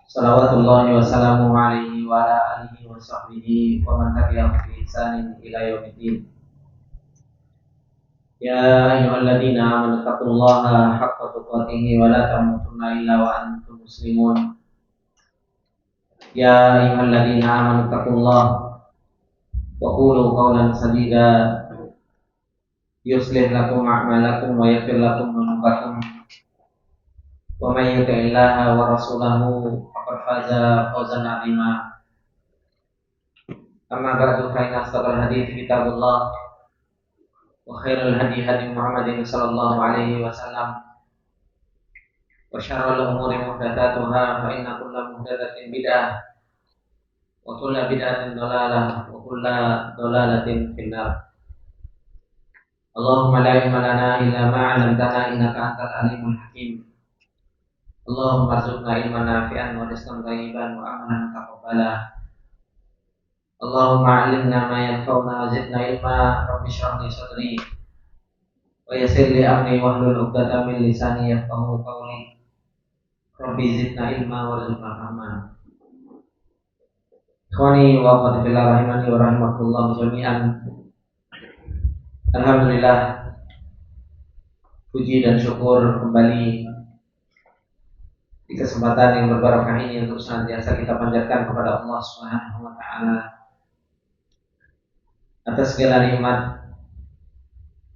Salawatullahi wassalamu alaihi wa ala alihi wa sahbihi wa man tabi'ahum bi ihsanin ila yaumiddin. Ya ayyuhalladzina amanu taqullaha haqqa tuqatih wa la tamutunna illa wa antum muslimun. Ya ayyuhalladzina amanu taqullaha wa qulu qawlan sadida yuslih lakum a'malakum wa yaghfir lakum dhunubakum. Wa may yuti'illaha wa rasulahu faqad faza fawzan 'azima. Amma ba'du fa inna asdaqal hadiits kitabullah wa khairal hadi hadi Muhammadin sallallahu alaihi wasallam wa syarrul umuri muhdatsatuha fa inna kulla muhdatsatin bid'ah wa kulla bid'atin dhalalah wa kulla dhalalatin finnar. Allahumma la ilma lana illa ma 'allamtana innaka antal alimul hakim. Allahumma arzuqna ilman nafi'an wa rizqan thayyiban wa amalan taqabbala. Allahumma 'allimna ma yanfa'una wa zidna ilma. Rabbi shrah li sadri wa yassir li amri wahlul 'uqdatam min lisani yafqahu qawli. Rabbi zidna ilma warzuqna fahma. Ikhwani wa akhwati fillah rahimani wa rahimakumullah jami'an. Alhamdulillah, puji dan syukur kembali di kesempatan yang berbarakah ini untuk senantiasa kita panjatkan kepada Allah Subhanahu wa taala atas segala nikmat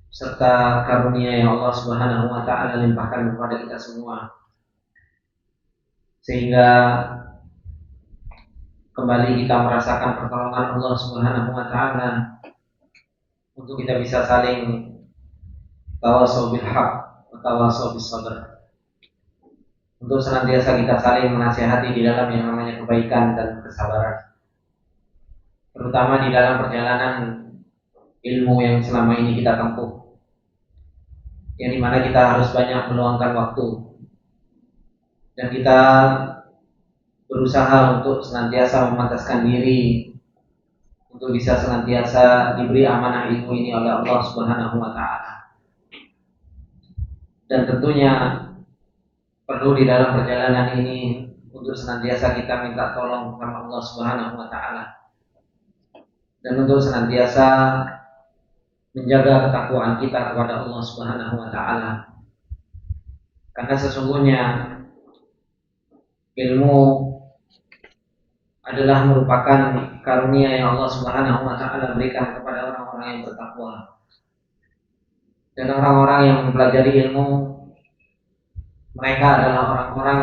serta karunia yang Allah Subhanahu wa taala limpahkan kepada kita semua, sehingga kembali kita merasakan pertolongan Allah Subhanahu wa taala untuk kita bisa saling tawasau bil haq wa tawasau bis sabr, untuk senantiasa kita saling menasihati di dalam yang namanya kebaikan dan kesabaran, terutama di dalam perjalanan ilmu yang selama ini kita tempuh, yang dimana kita harus banyak meluangkan waktu dan kita berusaha untuk senantiasa memantaskan diri untuk bisa senantiasa diberi amanah ilmu ini oleh Allah Subhanahu wa taala. Dan tentunya perlu di dalam perjalanan ini untuk senantiasa kita minta tolong kepada Allah Subhanahu wa taala, dan untuk senantiasa menjaga ketakwaan kita kepada Allah Subhanahu wa taala. Karena sesungguhnya ilmu adalah merupakan karunia yang Allah Subhanahu wa taala berikan kepada orang-orang yang bertakwa. Dan orang-orang yang mempelajari ilmu, mereka adalah orang-orang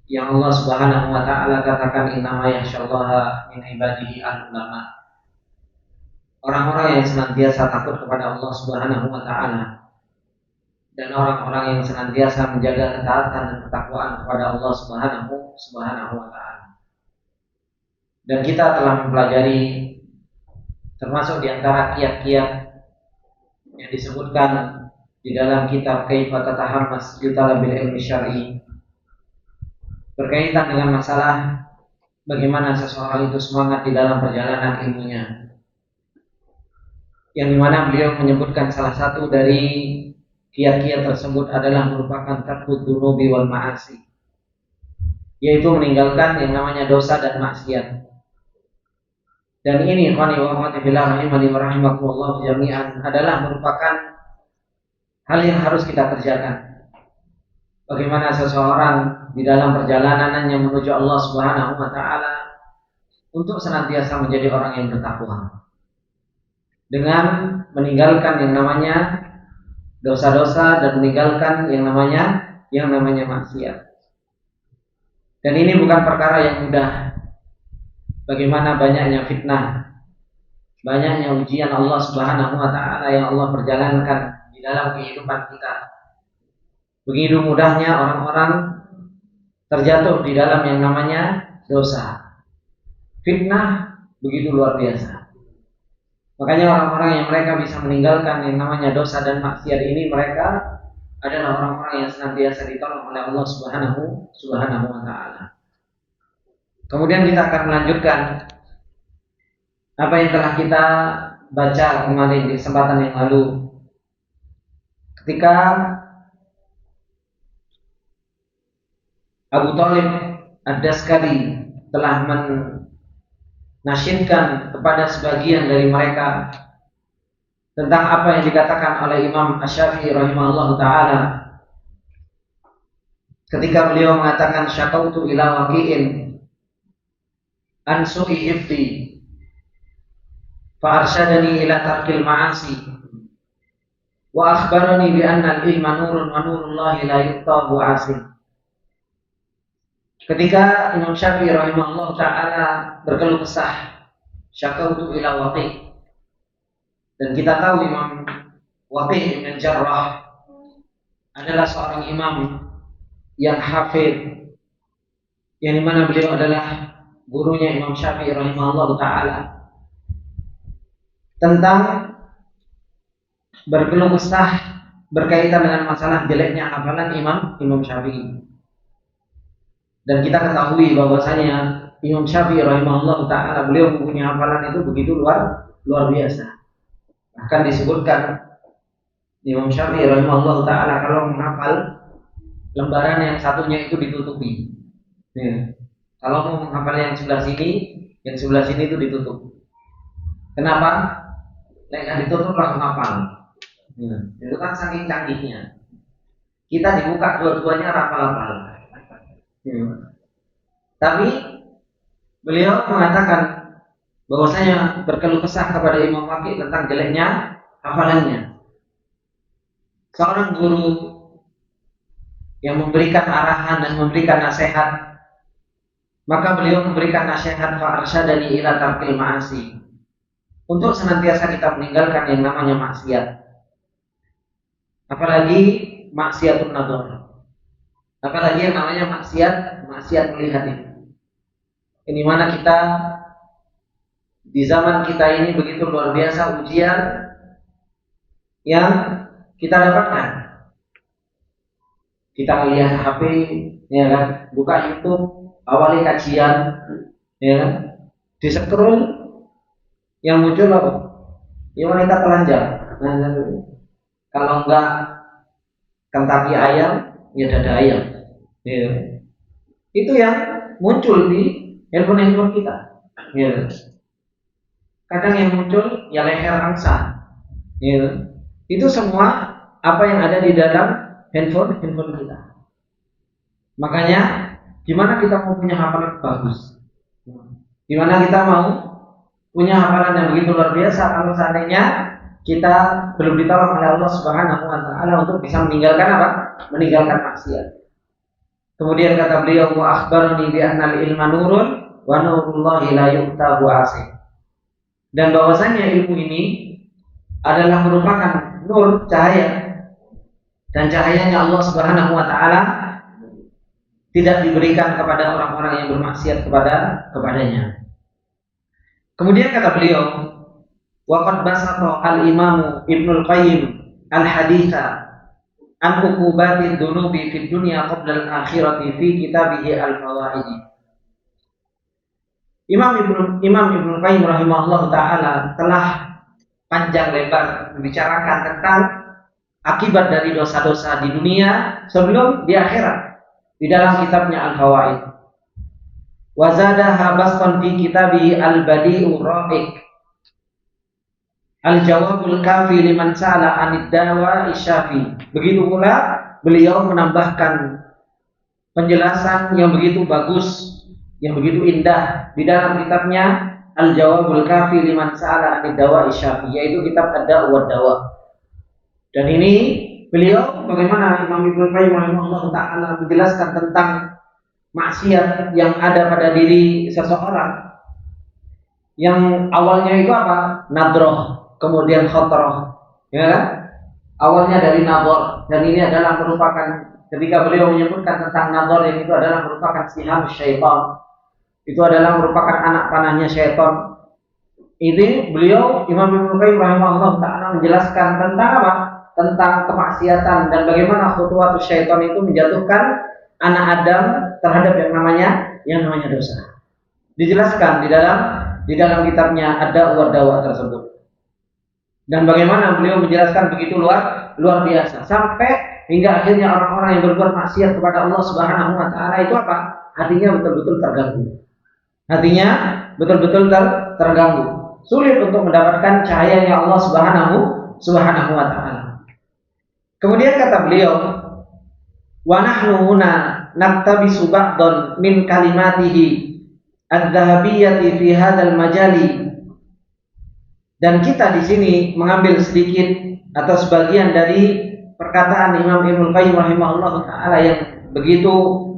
yang Allah Subhanahu wa taala katakan innama yakhsyallaha min ibadihi al-ulama. Orang-orang yang senantiasa takut kepada Allah Subhanahu wa taala, dan orang-orang yang senantiasa menjaga ketaatan dan ketakwaan kepada Allah Subhanahu wa taala. Dan kita telah mempelajari termasuk di antara kiat-kiat yang disebutkan di dalam kitab Kaifa Tatahammas li Talabil Ilmi Syar'i, berkaitan dengan masalah bagaimana seseorang itu semangat di dalam perjalanan ilmunya, yang dimana beliau menyebutkan salah satu dari kiat-kiat tersebut adalah merupakan tarkud dzunubi wal ma'asi, yaitu meninggalkan yang namanya dosa dan maksiat. Dan ini ikhwani wa akhwati fillah rahimani wa rahimakumullah jami'an adalah merupakan hal yang harus kita kerjakan. Bagaimana seseorang di dalam perjalanannya menuju Allah Subhanahu wa taala untuk senantiasa menjadi orang yang bertakwa, dengan meninggalkan yang namanya dosa-dosa dan meninggalkan yang namanya maksiat. Dan ini bukan perkara yang mudah. Bagaimana banyaknya fitnah, banyaknya ujian Allah Subhanahu wa taala yang Allah perjalankan di dalam kehidupan kita. Begitu mudahnya orang-orang terjatuh di dalam yang namanya dosa. Fitnah begitu luar biasa. Makanya orang-orang yang mereka bisa meninggalkan yang namanya dosa dan maksiat ini, mereka adalah orang-orang yang senantiasa ditolong oleh Allah Subhanahu wa taala. Kemudian kita akan melanjutkan apa yang telah kita baca kemarin di kesempatan yang lalu, ketika Abu Thalib ada sekali telah menasyidkan kepada sebagian dari mereka tentang apa yang dikatakan oleh Imam Asy-Syafi'i rahimahullah ta'ala ketika beliau mengatakan syakautu ila waqi'in an su'i hifdi fa arsyadani ila tarkil ma'asi wa akhbarani bi anna al-ilma nurun wa nurullahi la yuqtahu 'asin. Ketika Imam Syafi'i rahimahullah ta'ala berkeluh kesah syakautu ila waqi', dan kita tahu Imam Waqi' bin Jarrah adalah seorang imam yang hafid, yang dimana beliau adalah gurunya Imam Syafi'i rahimahullah ta'ala, tentang berkeluh kesah berkaitan dengan masalah jeleknya hafalan Imam Syafi'i. Dan kita ketahui bahwasanya Imam Syafi'i rahimahullah ta'ala beliau mempunyai hafalan itu begitu luar biasa. Bahkan disebutkan Imam Syafi'i rahimahullah ta'ala kalau menghafal lembaran yang satunya itu ditutupi. Ya. Kalau mau menghafal yang sebelah sini itu ditutup. Kenapa? Yang ditutup langsung hafal. Ya. Itu kan saking canggihnya. Kita dibuka dua-duanya hafal-hafal. Ya. Tapi beliau mengatakan bahwasanya berkeluh kesah kepada Imam Waqi' tentang jeleknya hafalannya. Seorang guru yang memberikan arahan dan memberikan nasihat, maka beliau memberikan nasihat fa arsyadani ila tarkil ma'asi, untuk senantiasa kita meninggalkan yang namanya maksiat, apalagi maksiatun nadhar, apalagi yang namanya maksiat melihat itu. Ini mana kita di zaman kita ini begitu luar biasa ujian yang kita dapatkan. Kita melihat HP, ya kan, buka YouTube, awali kajian, ya kan, di scroll yang muncul apa? Ya wanita telanjang. Nah, kalau enggak kentaki ayam, ya dada ayam. Ya. Itu yang muncul di handphone kita. Ya. Kadang yang muncul ya leher angsa. Ya. Itu semua apa yang ada di dalam handphone kita. Makanya gimana kita mau punya hafalan bagus? Gimana kita mau punya hafalan yang begitu luar biasa kalau seandainya kita belum ditolong oleh Allah Subhanahu wa ta'ala untuk bisa meninggalkan apa? Meninggalkan maksiat. Kemudian kata beliau, wa akhbarani bi annal ilma nurun wa nurullahi la yuqtahu 'asin. Dan bahwasanya ilmu ini adalah merupakan nur, cahaya, dan cahayanya Allah Subhanahu wa ta'ala tidak diberikan kepada orang-orang yang bermaksiat kepadanya. Kemudian kata beliau, waqad basata al-Imam Ibnul Qayyim al-haditha an uqubatil dunubi fid dunya qabla al-akhirati fi kitabih al-fawaid. Imam Ibnul Qayyim rahimahullah ta'ala telah panjang lebar membicarakan tentang akibat dari dosa-dosa di dunia sebelum di akhirat di dalam kitabnya Al-Fawaid. Wa zadaha bastan fi kitabihi Al-Badi'ur Ra'iq Al-Jawabul Kafi liman sa'ala 'anid dawa isyafi. Begitu pula beliau menambahkan penjelasan yang begitu bagus, yang begitu indah di dalam kitabnya Al-Jawabul Kafi liman sa'ala 'anid dawa isyafi, yaitu kitab Ad-Da' wa Dawa. Dan ini beliau bagaimana Imam Ibnu Qayyim rahimahullah ta'ala menjelaskan tentang maksiat yang ada pada diri seseorang, yang awalnya itu apa? Nadroh, kemudian khotroh, ya kan? Awalnya dari nador, dan ini adalah merupakan, ketika beliau menyebutkan tentang nador, yang itu adalah merupakan siham syaitan, itu adalah merupakan anak panahnya syaitan. Ini beliau Imam Ibnu Qayyim rahimahullah ta'ala menjelaskan tentang apa? Tentang kemaksiatan dan bagaimana khutuwatus syaitan itu menjatuhkan anak Adam terhadap yang namanya dosa. Dijelaskan di dalam kitabnya Ad-Da' wa Dawa tersebut. Dan bagaimana beliau menjelaskan begitu luar biasa, sampai hingga akhirnya orang-orang yang berbuat maksiat kepada Allah Subhanahu wa taala itu apa? Hatinya betul-betul terganggu. Hatinya betul-betul terganggu. Sulit untuk mendapatkan cahayanya Allah Subhanahu wa taala. Kemudian kata beliau, wa nahnu huna naktabisu ba'dhan min kalimatihi adz-dzahabiyyati fi hadzal majali. Dan kita di sini mengambil sedikit atau sebagian dari perkataan Imam Ibnu Qayyim rahimahullah taala yang begitu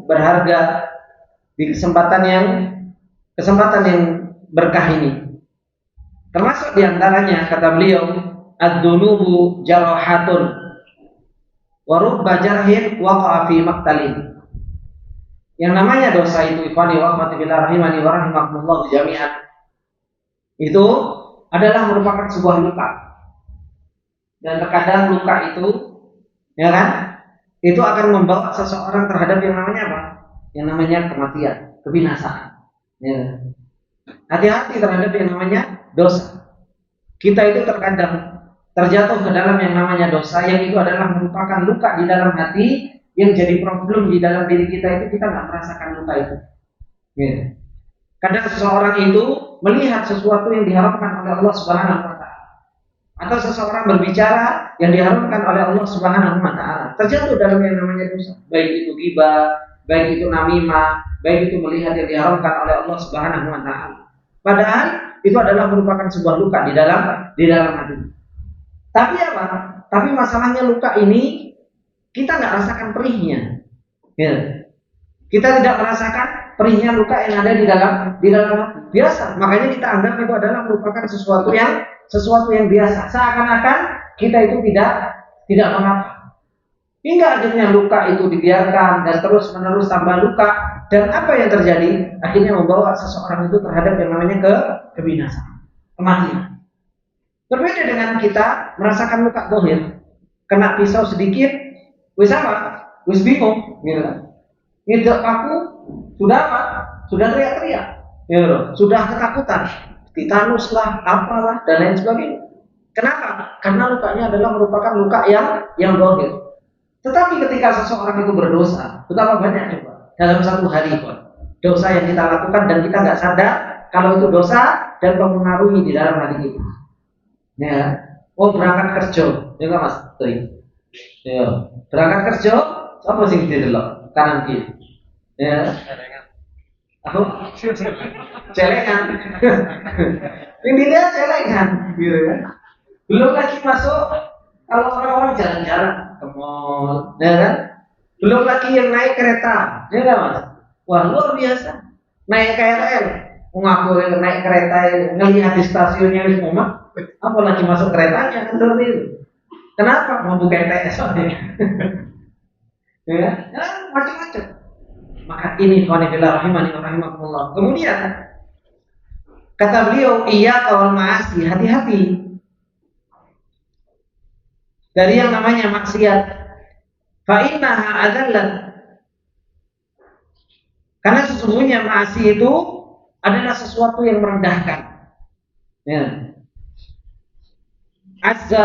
berharga di kesempatan yang berkah ini. Termasuk diantaranya kata beliau, ad-dunubu jarahatun wa rubba jarhin waqa'a fi maqtalin. Yang namanya dosa itu, ikhwani wa akhwati fillah rahimani wa rahimakumullah jami'an, itu adalah merupakan sebuah luka. Dan terkadang luka itu, ya kan, itu akan membawa seseorang terhadap yang namanya apa? Yang namanya kematian, kebinasaan. Ya. Hati-hati terhadap yang namanya dosa. Kita itu terkadang terjatuh ke dalam yang namanya dosa, yang itu adalah merupakan luka di dalam hati yang jadi problem di dalam diri kita itu, kita nggak merasakan luka itu. Ya. Kadang seseorang itu melihat sesuatu yang diharapkan oleh Allah Subhanahu wa taala, atau seseorang berbicara yang diharapkan oleh Allah Subhanahu wa taala, terjatuh dalam yang namanya dosa, baik itu ghibah, baik itu namimah, baik itu melihat yang diharapkan oleh Allah Subhanahu wa taala. Padahal itu adalah merupakan sebuah luka di dalam hati. Tapi apa? Tapi masalahnya luka ini kita nggak rasakan perihnya. Ya. Kita tidak merasakan perihnya luka yang ada di dalam hati. Biasa, makanya kita anggap itu adalah merupakan sesuatu yang biasa. Seakan-akan kita itu tidak mengapa. Hingga akhirnya luka itu dibiarkan dan terus menerus tambah luka, dan apa yang terjadi? Akhirnya membawa seseorang itu terhadap yang namanya kebinasaan, kematian. Berbeda dengan kita merasakan luka zahir, kena pisau sedikit, wis apa? Wis bingung, gitu kan? Ngidek kaku, sudah apa? Sudah teriak-teriak, ya, sudah ketakutan, titanus lah, apalah, dan lain sebagainya. Kenapa? Karena lukanya adalah merupakan luka yang zahir. Tetapi ketika seseorang itu berdosa, betapa banyak coba dalam satu hari dosa yang kita lakukan dan kita nggak sadar kalau itu dosa dan mempengaruhi di dalam hati kita. Ya, berangkat kerja, ya nggak mas? Ya, berangkat kerja, apa sih di dalam kanan kiri? Ya, apa? Celengan. Yang dilihat celengan, gitu kan? Belum lagi masuk kalau orang-orang jalan-jalan ke mall, ya kan? Belum lagi yang naik kereta, ya kan mas? Wah luar biasa, naik KRL, mengaku naik kereta, ngelihat di stasiunnya semua, apalagi masuk keretanya kan seperti itu. Kenapa? Mau buka TS ya, macam-macam. Maka ini khawanibillah rahimani wa rahimakumullah. Kemudian kata beliau, iya kawal ma'asi, hati-hati dari yang namanya maksiat. Fa innaha adzallat, karena sesungguhnya maasi itu adalah sesuatu yang merendahkan. Ya. Azza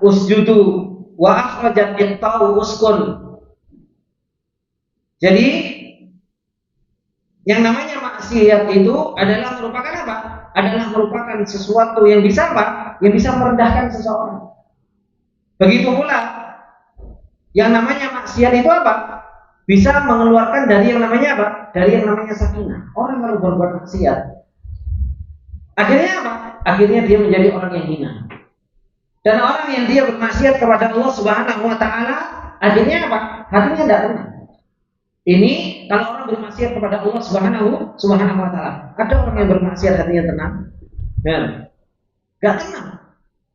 usjudu wa akhrajat iqta'u uskun. Jadi yang namanya maksiat itu adalah merupakan apa? Adalah merupakan sesuatu yang bisa apa? Yang bisa merendahkan seseorang. Begitu pula yang namanya maksiat itu apa? Bisa mengeluarkan dari yang namanya apa? Dari yang namanya sakinah. Orang kalau berbuat maksiat, akhirnya apa? Akhirnya dia menjadi orang yang hina. Dan orang yang dia bermaksiat kepada Allah Subhanahu wa taala, akhirnya apa? Hatinya tidak tenang. Ini kalau orang bermaksiat kepada Allah Subhanahu wa taala. Ada orang yang bermaksiat hatinya tenang? Ya. Enggak tenang.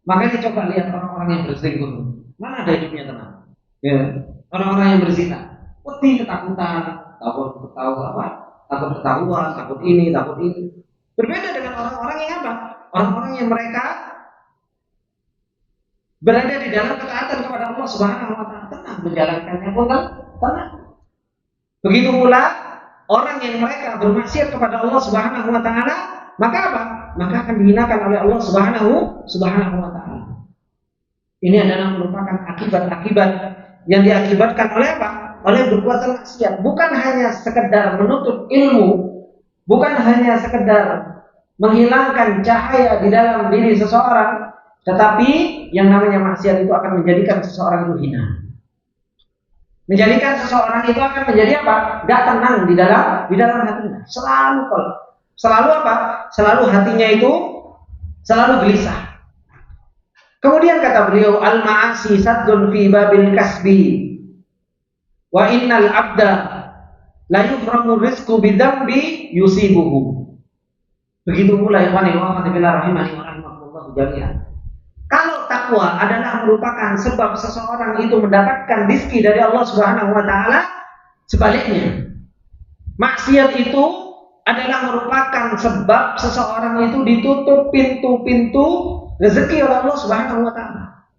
Makanya coba lihat orang-orang yang berselingkuh. Mana ada hidupnya tenang? Ya. Orang-orang yang berzina, putih ketakutan, takut ketahuan, takut ini. Berbeda dengan orang-orang yang apa? Orang-orang yang mereka berada di dalam ketaatan kepada Allah Subhanahu wa taala, tenang menjalankannya pun tenang. Begitu pula orang yang mereka bermaksiat kepada Allah Subhanahu wa taala, maka apa? Maka akan dihinakan oleh Allah Subhanahu wa taala. Ini adalah merupakan akibat-akibat yang diakibatkan oleh apa? Oleh berbuat maksiat. Bukan hanya sekedar menuntut ilmu, bukan hanya sekedar menghilangkan cahaya di dalam diri seseorang, tetapi yang namanya maksiat itu akan menjadikan seseorang itu hina. Menjadikan seseorang itu akan menjadi apa? Gak tenang di dalam hatinya. Selalu apa? Selalu hatinya itu selalu gelisah. Kemudian kata beliau, al-ma'asi saddun fi babil kasbi wa innal abda la yuframu rizqu bidzambi yusibuhu. Begitu pula ikhwan wa akhwati fillah rahimani wa rahimakumullah jami'an. Kalau takwa adalah merupakan sebab seseorang itu mendapatkan rizki dari Allah Subhanahu wa taala, sebaliknya maksiat itu adalah merupakan sebab seseorang itu ditutup pintu-pintu rezeki oleh Allah Subhanahu wa taala.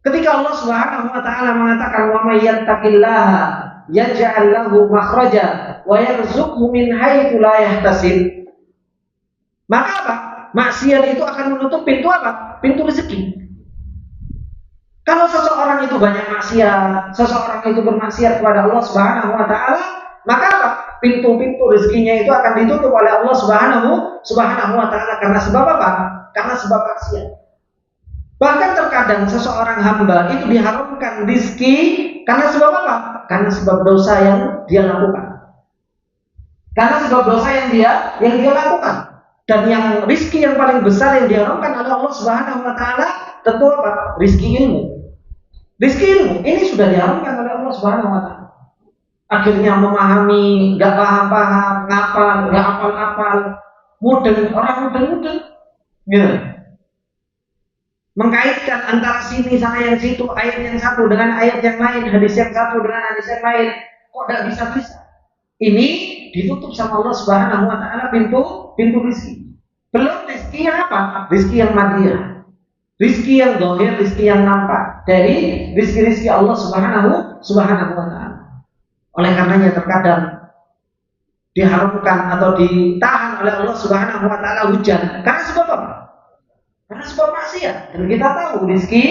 Ketika Allah Subhanahu wa taala mengatakan wa may yattaqillaha yaj'al lahu makhraja wa yarzuqhu min haitsu la yahtasib. Maka apa? Maksiat itu akan menutup pintu apa? Pintu rezeki. Kalau seseorang itu banyak maksiat, seseorang itu bermaksiat kepada Allah Subhanahu wa taala, maka apa? Pintu-pintu rezekinya itu akan ditutup oleh Allah Subhanahu wa taala karena sebab apa? Karena sebab maksiat. Bahkan terkadang seseorang hamba itu diharamkan rezeki karena sebab apa? Karena sebab dosa yang dia lakukan. Karena sebab dosa yang dia lakukan. Dan yang rezeki yang paling besar yang diharamkan oleh Allah Subhanahu wa taala tentu apa? Rezeki ilmu. Rezeki ilmu ini sudah diharamkan oleh Allah Subhanahu wa taala. Akhirnya memahami, enggak paham-paham, ngapal, enggak hafal-hafal, orang mudeng. Gitu. Mengkaitkan antara sini sama yang situ, ayat yang satu dengan ayat yang lain, hadis yang satu dengan hadis yang lain, kok tidak bisa? Ini ditutup sama Allah Subhanahu wa taala pintu rezeki. Belum rezeki yang apa? Rezeki yang madiyah. Rezeki yang zahir, rezeki yang nampak dari rezeki Allah Subhanahu wa taala. Oleh karenanya terkadang diharamkan atau ditahan oleh Allah Subhanahu wa taala hujan. Karena sebab apa? Karena sebab maksiat. Dan kita tahu rezeki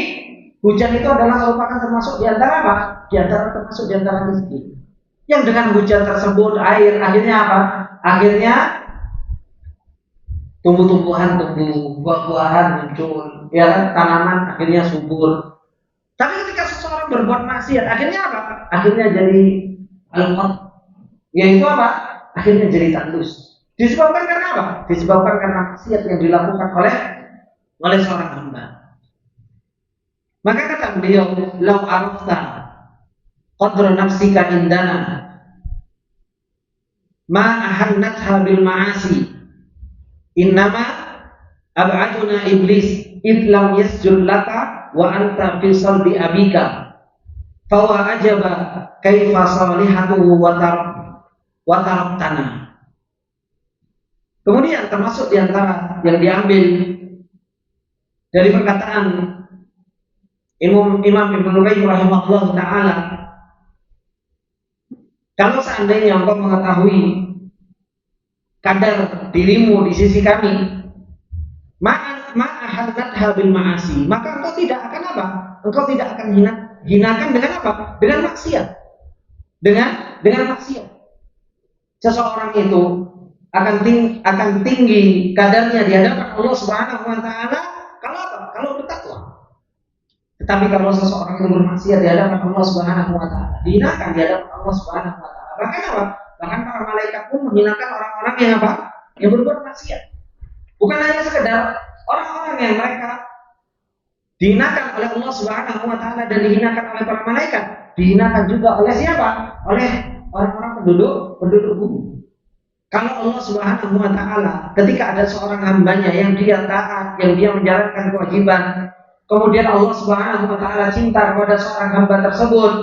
hujan itu adalah merupakan termasuk di antara apa? Termasuk di antara rezeki. Yang dengan hujan tersebut air akhirnya apa? Akhirnya tumbuh-tumbuhan tumbuh, buah-buahan muncul, ya kan? Tanaman akhirnya subur. Tapi ketika seseorang berbuat maksiat, akhirnya apa? Akhirnya jadi al-qad. Yaitu apa? Akhirnya jadi tandus. Disebabkan karena apa? Disebabkan karena maksiat yang dilakukan oleh seorang hamba. Maka kata beliau, "Lau arafta qadra nafsika indana ma ahannatha bil ma'asi innama ab'aduna iblis id lam yasjud laka wa anta fi salbi abika fa wa ajaba kaifa salihatuhu wa taraktana." Kemudian termasuk di antara yang diambil dari perkataan Imam Ibnu Qayyim rahimahullah taala, kalau seandainya engkau mengetahui kadar dirimu di sisi kami, ma'ahadzatha bil ma'asi, maka engkau tidak akan apa? Engkau tidak akan hinakan dengan apa? Dengan maksiat. Dengan maksiat. Seseorang itu akan tinggi kadarnya di hadapan Allah Subhanahu wa taala kalau apa? Kalau bertakwa. Tetapi kalau seseorang itu bermaksiat di hadapan Allah Subhanahu wa taala, dihinakan di hadapan Allah Subhanahu wa taala. Bahkan apa? Bahkan para malaikat pun menghinakan orang-orang yang apa? Yang berbuat maksiat. Bukan hanya sekedar orang-orang yang mereka dihinakan oleh Allah Subhanahu wa taala dan dihinakan oleh para malaikat, dihinakan juga oleh siapa? Oleh orang-orang penduduk bumi. Kalau Allah Subhanahu wa taala ketika ada seorang hambanya yang dia taat, yang dia menjalankan kewajiban, kemudian Allah Subhanahu wa taala cinta kepada seorang hamba tersebut,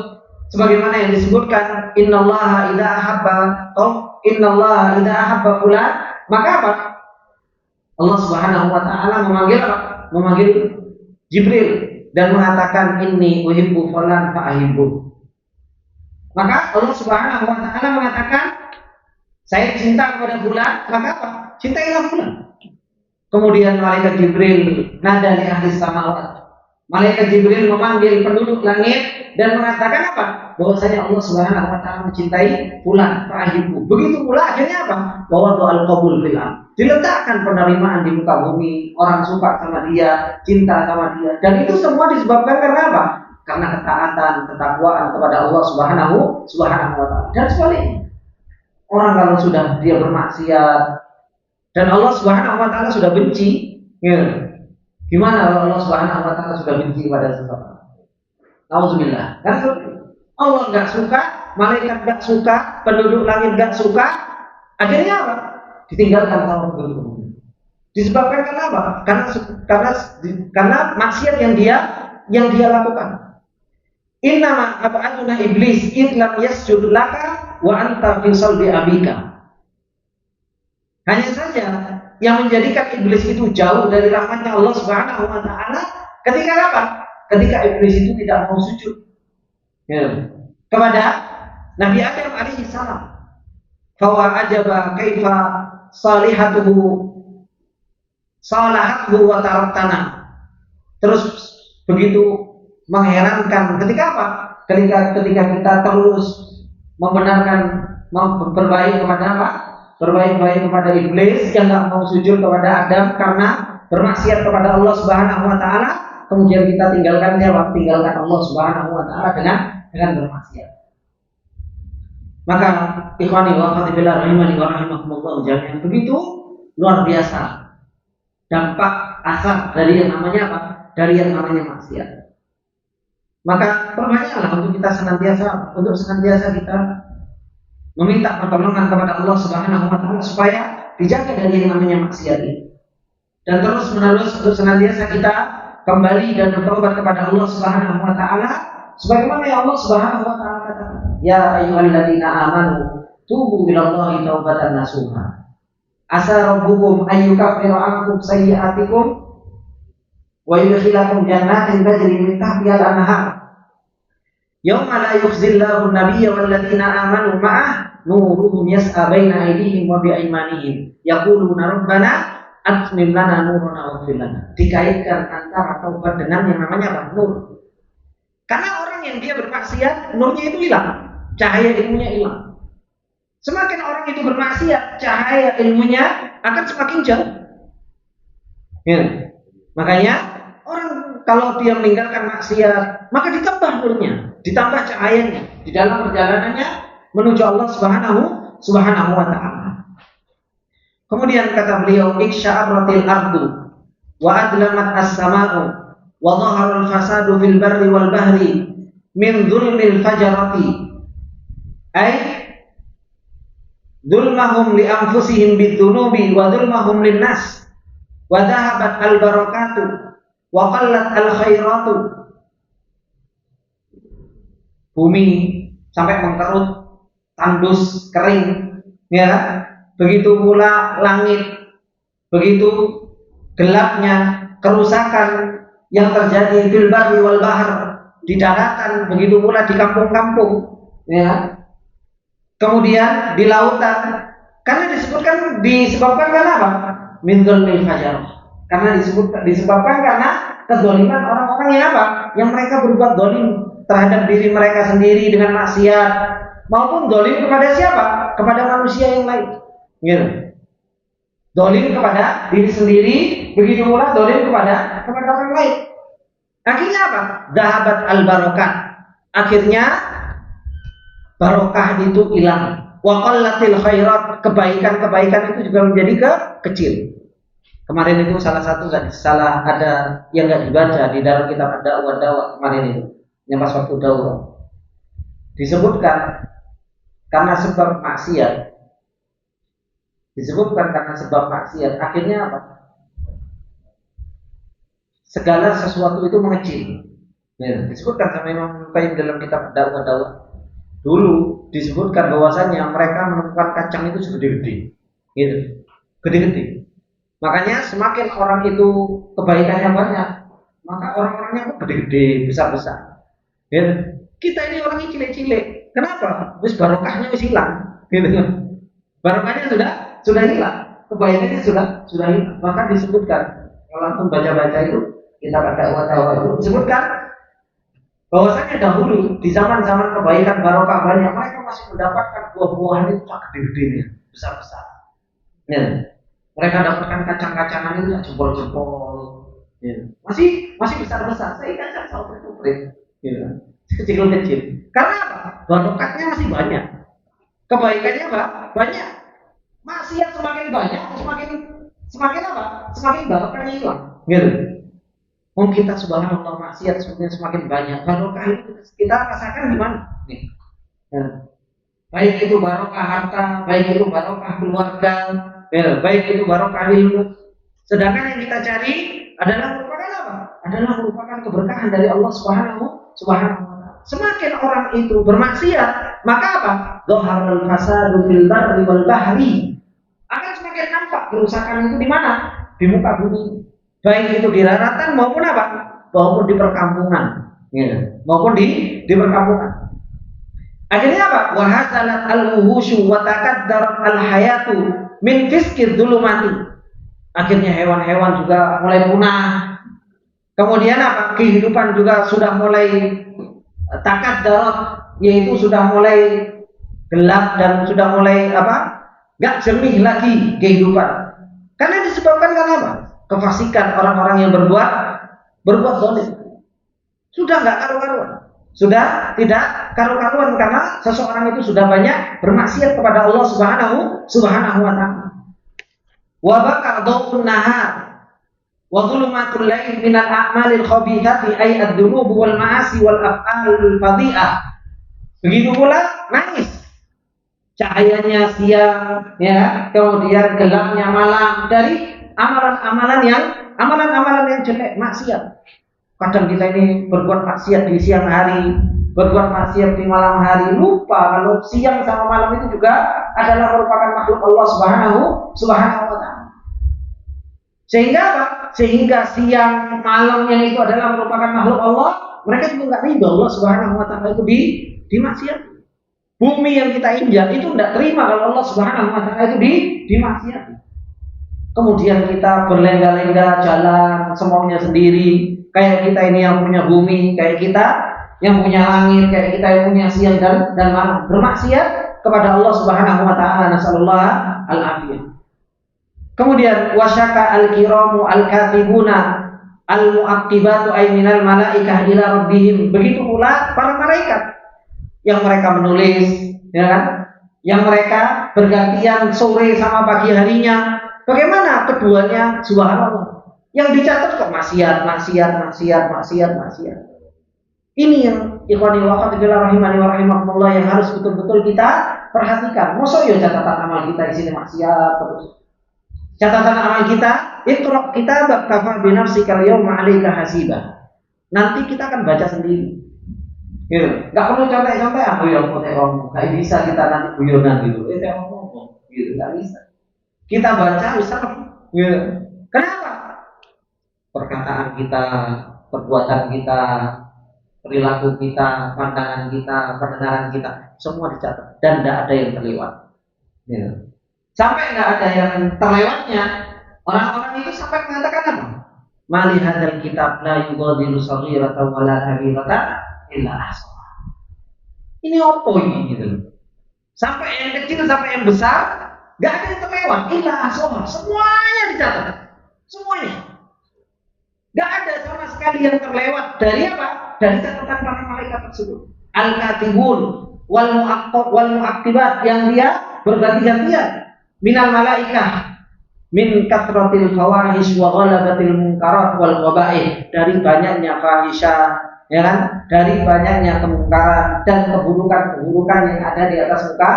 sebagaimana yang disebutkan innallaha idza ahabba fulan, maka apa? Allah Subhanahu wa taala memanggil Jibril dan mengatakan inni uhibbu fulan fa'ahibbu. Maka Allah Subhanahu wa taala mengatakan saya cinta kepada fulan, maka apa? Cintailah fulan. Kemudian malaikat Jibril nada li ahli samawat Malaikat Jibril memanggil penduduk langit dan mengatakan apa? Bahwasanya Allah Subhanahu wa taala mencintai fulan, fa'ahibbu. Begitu pula akhirnya apa? Bahwa doa al-qabul fil ard. Diletakkan penerimaan di muka bumi, orang suka sama dia, cinta sama dia. Dan itu semua disebabkan karena apa? Karena ketaatan, ketakwaan kepada Allah Subhanahu wa taala. Dan sebaliknya, orang kalau sudah dia bermaksiat dan Allah Subhanahu wa taala sudah benci, ya, gimana kalau Allah Subhanahu wa taala sudah benci pada seseorang? Nauzubillah. Kan Allah enggak suka, malaikat enggak suka, penduduk langit enggak suka, akhirnya apa? Ditinggalkan sama penduduk. Disebabkan karena apa? Karena maksiat yang dia lakukan. Innama ab'aduna iblis idlam yasjud laka wa anta fi salbi abika. Hanya saja yang menjadikan iblis itu jauh dari rahmatnya Allah Subhanahu wa taala ketika apa? Ketika iblis itu tidak mau sujud, ya, kepada Nabi Adam alaihi salam. Fa ajaba kaifa salihatuhu salahatuhu wa taraktana. Terus begitu mengherankan ketika apa? Ketika kita terus membenarkan, berbaik kepada apa? Berbaik kepada iblis yang tidak mau sujud kepada Adam karena bermaksiat kepada Allah Subhanahu wa taala, kemudian kita tinggalkan siapa? Tinggalkan Allah Subhanahu wa taala dengan bermaksiat. Maka ikhwani wa akhwati fillah rahimani wa rahimakumullah jami'an, begitu luar biasa dampak asal dari yang namanya apa? Dari yang namanya maksiat. Maka perbanyaklah untuk senantiasa kita meminta pertolongan kepada Allah Subhanahu wa taala supaya dijaga dari yang namanya maksiat ini. Dan terus menerus untuk senantiasa kita kembali dan bertobat kepada Allah Subhanahu wa taala sebagaimana yang Allah Subhanahu wa taala katakan, ya ayyuhalladzina amanu tubu ilallahi taubatan nasuha. Asa rabbukum ayyukaffira ankum sayyi'atikum wa yudkhilakum jannatin tajri min tahtiha al-anhar. Yauma la yukhzillahu an-nabiyya walladzina amanu ma'ah nuruhum yas'a baina aydihim wa bi'imanihim yaquluna rabbana atmim lana nurana waghfir lana. Dikaitkan antara taubat dengan yang namanya apa? Nur. Karena orang yang dia bermaksiat, nurnya itu hilang, cahaya ilmunya hilang. Semakin orang itu bermaksiat, cahaya ilmunya akan semakin jauh. Ya. Makanya orang kalau dia meninggalkan maksiat, maka ditambah nurnya, ditambah cahayanya di dalam perjalanannya menuju Allah Subhanahu wa taala. Kemudian kata beliau, iksya'aratil ardu wa adlamat as-sama'u wa dhahara al-fasadu fil barri wal bahri min dhulmil fajarati ay dhulmahum li anfusihim bidzunubi wa dhulmahum linnas wa dhahabat al-barakatu wa qallat al-khairatu. Bumi sampai mengkerut, tandus, kering, ya. Begitu pula langit, begitu gelapnya, kerusakan yang terjadi fil barri wal bahr, di daratan, begitu pula di kampung-kampung, ya. Kemudian di lautan, karena disebabkan karena apa? Min dzulmil fajar. Karena disebabkan karena kezaliman orang-orang yang apa? Yang mereka berbuat zalim terhadap diri mereka sendiri dengan maksiat, maupun zalim kepada siapa? Kepada manusia yang lain. Gitu. Zalim kepada diri sendiri, begitu pula zalim kepada orang lain. Akhirnya apa? Dhahabat al-barakat. Akhirnya barokah itu hilang. Wa qallatil khairat, kebaikan-kebaikan itu juga menjadi kecil. Kemarin itu salah ada yang enggak dibaca di dalam kitab Ad-Da'wah kemarin itu, yang pas waktu daurah. Disebutkan karena sebab maksiat. Akhirnya apa? Segala sesuatu itu mengecil. Ya, disebutkan sama Imam Qayyim dalam kitab Ad-Da'wah. Dulu disebutkan bahwasanya mereka menemukan kacang itu segede-gede, gitu, gede-gede. Makanya semakin orang itu kebaikannya banyak, maka orang-orangnya kok gede-gede, besar-besar. Ya. Kita ini orangnya cilik-cilik. Kenapa? Wis barokahnya wis hilang, gitu. Barokahnya sudah hilang, kebaikannya sudah hilang. Maka disebutkan kalau antum baca-baca itu kitab Ad-Da'wah itu disebutkan bahwasanya dahulu di zaman-zaman kebaikan barokah banyak, mereka masih mendapatkan buah-buahan itu gede-gede, besar-besar. Ya. Mereka dapatkan kacang-kacangan itu jempol-jempol. Ya. Masih besar-besar. Saya kacang sauprit-uprit. Ya. Kecil-kecil. Karena apa? Barokahnya masih banyak. Kebaikannya apa? Banyak. Maksiat semakin banyak, semakin apa? Semakin barokahnya hilang. Gitu. Kita subhanallah maksiat semakin banyak. Barokah itu kita rasakan di mana? Nih. Ya. Baik itu barokah harta, baik itu barokah keluarga, ya, baik itu barokah ilmu. Sedangkan yang kita cari adalah merupakan apa? Adalah merupakan keberkahan dari Allah Subhanahu wa Ta'ala. Semakin orang itu bermaksiat, maka apa? Dhaharul fasadu fil barri wal bahri. Akan semakin nampak kerusakan itu di mana? Di muka bumi. Baik itu di daratan maupun apa? Maupun di perkampungan. Ya. Maupun di perkampungan. Akhirnya apa? Wahasalat al-wuhushu wa takaddarat al-hayatu min fiskid dhulumati. Akhirnya hewan-hewan juga mulai punah. Kemudian apa? Kehidupan juga sudah mulai takaddarat, yaitu sudah mulai gelap dan sudah mulai apa? Enggak jernih lagi kehidupan. Karena disebabkan karena apa? Kefasikan orang-orang yang berbuat zalim. Sudah enggak karu-karuan. Sudah tidak karu-karuan karena seseorang itu sudah banyak bermaksiat kepada Allah Subhanahu wa Ta'ala. Wa baqa dhawun nahar wa dhulumatul lail minal a'malil khabithati ay ad-dhunub wal ma'asi wal af'alul fadhi'ah. Begitu pula nangis. Cahayanya siang, ya, kemudian gelapnya malam dari amalan-amalan yang jelek, maksiat. Kadang kita ini berbuat maksiat di siang hari, berbuat maksiat di malam hari, lupa kalau siang sama malam itu juga adalah merupakan makhluk Allah Subhanahu wa Ta'ala. Sehingga apa? Sehingga siang malam yang itu adalah merupakan makhluk Allah, mereka juga nggak ridho Allah Subhanahu wa Ta'ala itu dimaksiat. Bumi yang kita injak itu tidak terima kalau Allah Subhanahu wa Ta'ala itu dimaksiat. Kemudian kita berlengga-lengga jalan semaunya sendiri. Kayak kita ini yang punya bumi, kayak kita yang punya langit, kayak kita yang punya siang dan malam, bermaksiat kepada Allah Subhanahu wa Ta'ala. Nasallallahu al-afiyah. Kemudian wasyaka al-kiramu al-katibuna al-mu'aqibatu ay minal malaikah ila rabbihim. Begitu pula para malaikat yang mereka menulis, ya kan? Yang mereka bergantian sore sama pagi harinya. Bagaimana keduanya? Subhanallah. Yang dicatat kok maksiat. Ini yang ikhwani wa akhwati fillah rahimani wa rahimakumullah yang harus betul-betul kita perhatikan. Mosok yo catatan amal kita di sini maksiat terus. Catatan amal kita, iqra kitabak kafa bi nafsika al-yawma 'alaika hasiba. Nanti kita akan baca sendiri. Gitu. Enggak perlu contek-contek aku yang mau ngomong. Enggak bisa kita nanti guyonan gitu. Saya ngomong gitu, enggak bisa. Kita baca bisa gitu. Kenapa? Perkataan kita, perbuatan kita, perilaku kita, pandangan kita, pendengaran kita, semua dicatat dan tidak ada yang terlewat. Gitu. Sampai tidak ada yang terlewatnya, orang-orang itu sampai mengatakan apa? Mali hadzal kitab la yughadiru shaghiratan wa la kabiratan illa ahsaha. Ini apa ini gitu? Sampai yang kecil sampai yang besar, enggak ada yang terlewat. Illa ahsaha, semuanya dicatat. Semuanya. Enggak ada sama sekali yang terlewat dari apa? Dari catatan para malaikat tersebut. Al-katibun wal mu'aqqibat yang dia berganti-gantian. Minal malaikah min kathratil fawahish wa ghalabatil munkarat wal qaba'ih, dari banyaknya fahisyah, ya kan? Dari banyaknya kemungkaran dan keburukan-keburukan yang ada di atas muka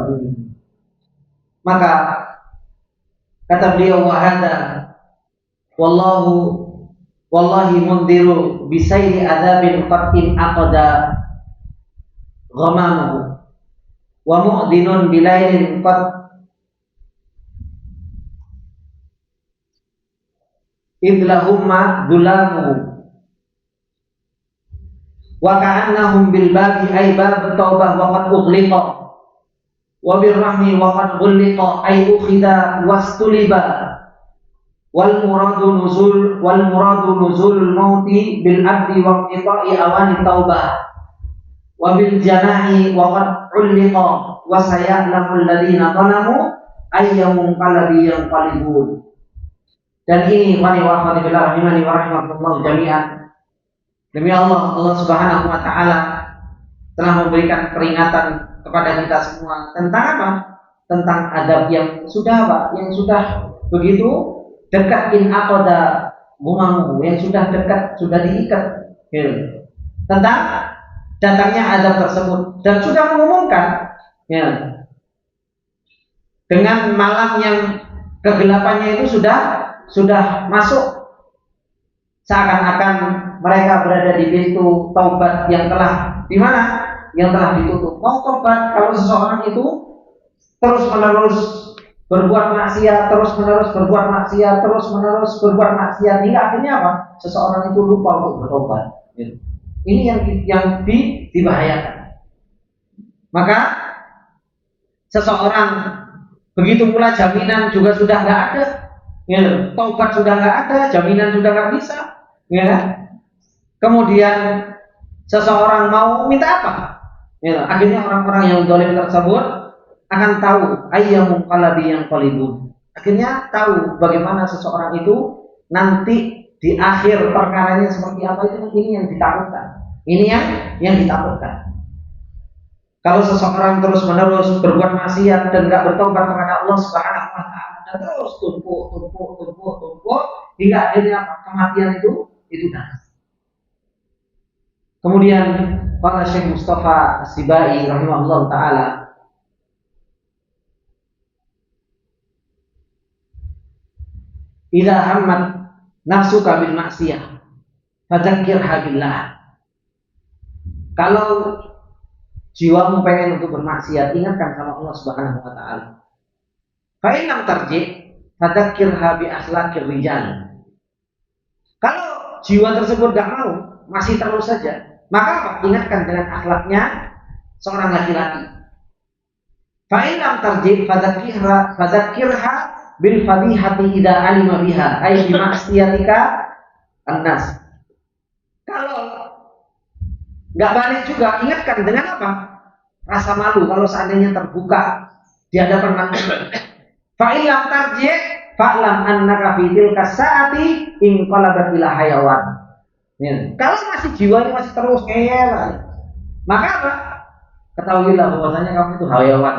bumi. Maka kata beliau wahada wallahi mundiru bisairi adzabin qatin aqada ghamamuhu wa mu'dinun bilailin qad idlahumma dhulamu wa ka'annahum bil babi ay bab taubah wa qad ughliqa wa bir rahmi wa qad ghulliqa ay ukhida wastuliba wal muradu nuzulul mauti bil abdi wa qita'i awani taubah wa bil janahi wa qad ulliqa wa sayalamu alladziina zalamu ayyamun qalabi yanqalibun. Dan ini wani wa akhwatibillah rahimani wa rahimakumullah jami'an, demi Allah, Allah Subhanahu wa taala telah memberikan peringatan kepada kita semua tentang apa? Tentang adab yang sudah apa? Yang sudah begitu dekat, in aqada gumamu, yang sudah dekat, sudah diikat, ya. Tentang datangnya adab tersebut, dan sudah mengumumkan, ya, dengan malam yang kegelapannya itu sudah masuk, seakan-akan mereka berada di pintu taubat yang telah di mana? Yang telah ditutup. Mau taubat kalau seseorang itu terus menerus berbuat maksiat, terus menerus berbuat maksiat, terus menerus berbuat maksiat, hingga akhirnya apa? Seseorang itu lupa untuk bertobat. Ini yang dibahayakan. Maka seseorang begitu pula jaminan juga sudah nggak ada. Ya, taubat sudah nggak ada, jaminan sudah nggak bisa. Ya. Kemudian seseorang mau minta apa? Ya, akhirnya orang-orang yang zalim tersebut akan tahu ayyamun qalabi yanqalibun. Akhirnya tahu bagaimana seseorang itu nanti di akhir perkaranya seperti apa. Ini yang ditakutkan. Ini yang ditakutkan. Kalau seseorang terus-menerus berbuat maksiat dan enggak bertobat kepada Allah Subhanahu wa taala, dan terus tumpuk hingga akhirnya kematian itu datang. Kemudian para Syekh Mustafa As-Sibai rahimahullah taala idza hammat nafsuka bil maksiyah fadzakirha billah. Kalau jiwamu pengen untuk bermaksiat, ingatkan sama Allah Subhanahu wa taala. Fa in lam tarji fadzakirha bi akhlaqir rijal. Kalau jiwa tersebut enggak mau, masih terus saja, maka apa? Ingatkan dengan akhlaknya seorang laki-laki. Fa in lam tarji fadzakirha bil fadihati idza alima biha ay bi maksiatika annas. Kalau enggak balik juga, ingatkan dengan apa? Rasa malu kalau seandainya terbuka di hadapan manusia. Fa in lam tarji fa'lam annaka fi tilka sa'ati in qalabat ila hayawan. Ya. Kalau masih jiwanya masih terus ngeyel, maka apa? Ketahuilah bahwasanya kamu itu hayawan.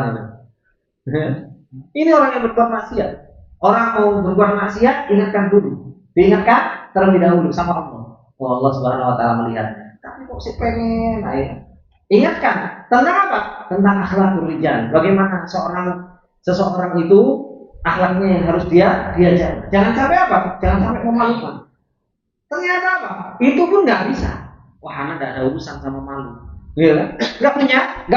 Ini orang yang berbuat maksiat. Orang mau berbuat maksiat, ingatkan dulu. Diingatkan terlebih dahulu sama Allah. Allah Subhanahu wa taala melihat. Tapi kok sih pengen, ingatkan tentang apa? Tentang akhlakul rijal. Bagaimana seseorang itu akhlaknya yang harus dia jaga. Jangan sampai apa? Jangan sampai memalukan. Ternyata apa? Itu pun nggak bisa. Wah, anak nggak ada urusan sama malu. Ya, nggak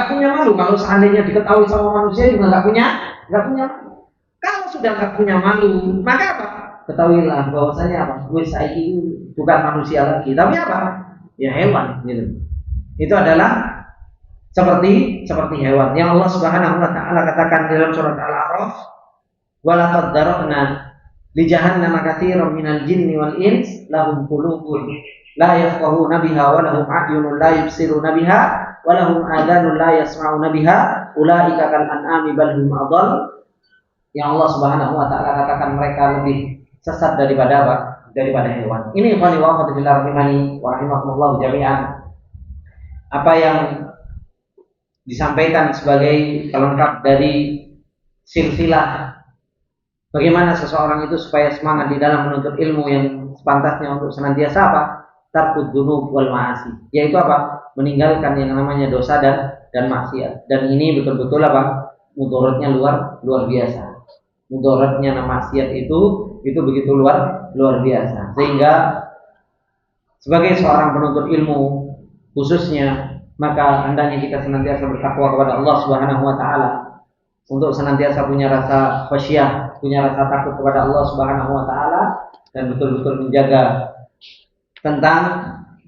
punya malu. Kalau seandainya diketahui sama manusia juga nggak punya malu. Kalau sudah nggak punya malu, maka apa? Ketahuilah bahwasanya apa? Saya ini bukan manusia lagi, tapi apa? Ya hewan. Gitu. Itu adalah seperti hewan. Yang Allah Subhanahu wa taala katakan dalam surat Al-A'raf, "Walaqad darabna li jahannama katsiran minal jinni wal ins lahum qulubun la yafqahuna biha wa lahum a'yunun la yubsiruna biha wa lahum adhanun la yasma'una biha ulaika kal an'ami bal hum adall." Yang Allah Subhanahu wa taala katakan mereka lebih sesat daripada apa? Daripada hewan. Ini ikhwani wa akhwati fillah rahimani wa rahimakumullah jami'an. Apa yang disampaikan sebagai pelengkap dari silsilah bagaimana seseorang itu supaya semangat di dalam menuntut ilmu yang sepantasnya untuk senantiasa apa? Tarkud dzunub wal ma'asi. Yaitu apa? Meninggalkan yang namanya dosa dan maksiat. Dan ini betul-betul apa? Mudaratnya luar biasa. Mudaratnya maksiat itu begitu luar biasa. Sehingga sebagai seorang penuntut ilmu khususnya, maka hendaknya kita senantiasa bertakwa kepada Allah Subhanahu wa taala, untuk senantiasa punya rasa khasyah, punya rasa takut kepada Allah Subhanahu wa taala, dan betul-betul menjaga tentang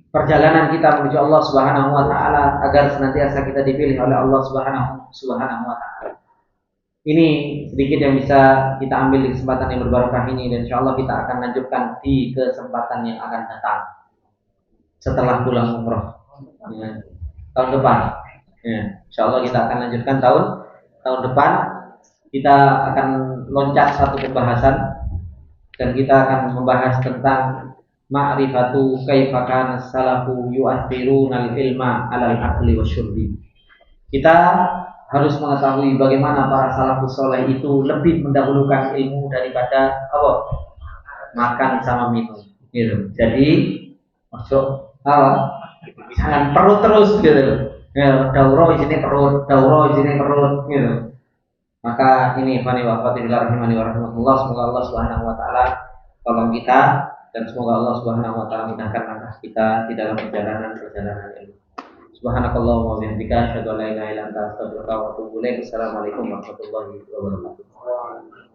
perjalanan kita menuju Allah Subhanahu wa taala agar senantiasa kita dipilih oleh Allah Subhanahu wa taala. Ini sedikit yang bisa kita ambil di kesempatan yang berbarokah ini, dan insya Allah kita akan lanjutkan di kesempatan yang akan datang setelah pulang umroh ya, tahun depan. Ya, insya Allah kita akan lanjutkan tahun depan. Kita akan loncat satu pembahasan dan kita akan membahas tentang ma'rifatu kaifa kana salafu yu'athiruna al-ilma 'alal aqli wasyurbi. Kita harus mengetahui bagaimana para salafus soleh itu lebih mendahulukan ilmu daripada apa? Makan sama minum. Gitu. Jadi masuk apa? Jangan perut terus gitu. Ya, dauro di sini perut, dauro di sini perut gitu. Maka ini fani wa fatillah rahimani wa rahmatullah, semoga Allah Subhanahu wa taala tolong kita, dan semoga Allah Subhanahu wa taala mudahkan langkah kita di dalam perjalanan ini. Subhanakallahumma wa bihamdika asyhadu an la ilaha illa anta astaghfiruka wa atubu ilaik. Assalamualaikum warahmatullahi wabarakatuh.